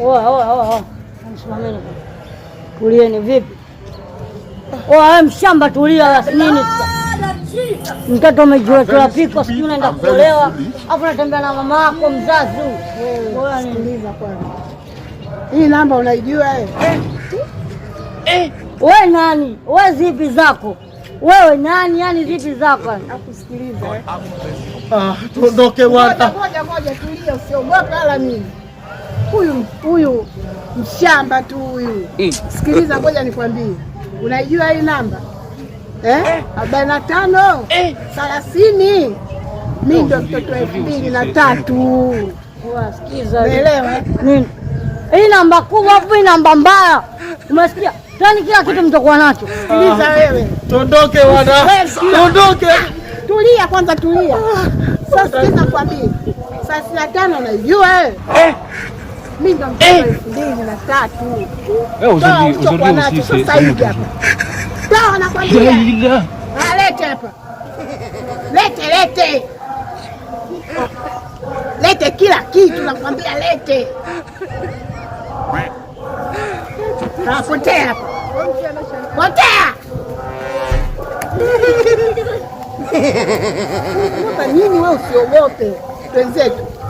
Oa. Msimameni. Tulieni vipi? Wewe mshamba tulia nini? Mtoto umejiwekea piko sijui unaenda kuolewa. Hapo unatembea na mama yako mzazi. Wewe niuliza kwanza. Hii namba unaijua wewe nani? Wewe zipi zako? Wewe nani? Yani zipi zako? Nakusikiliza. Tuondoke bwana. Ngoja tulia usiogope wala nini. Huyu mshamba tu huyu. Sikiliza ngoja nikwambie. Unaijua hii namba? 45 30. Mimi ndo mtoto 2003. Sikiza. Umeelewa? Nini? Hii namba kubwa hapo, hii namba mbaya. Umesikia? Tani kila kitu mtakuwa nacho. Sikiliza wewe. Tuondoke bwana. Tuondoke. Tulia kwanza tulia. Sasa sikiza kwambie. 35 unaijua wewe? Mimi ndo mtoto 2003. Uzuri sasa hivi hapa. Sawa nakwambia. Lete hapa. Lete. Lete kila kitu nakwambia lete. Potea hapa. Potea. Nini wewe usiogope? Wenzetu.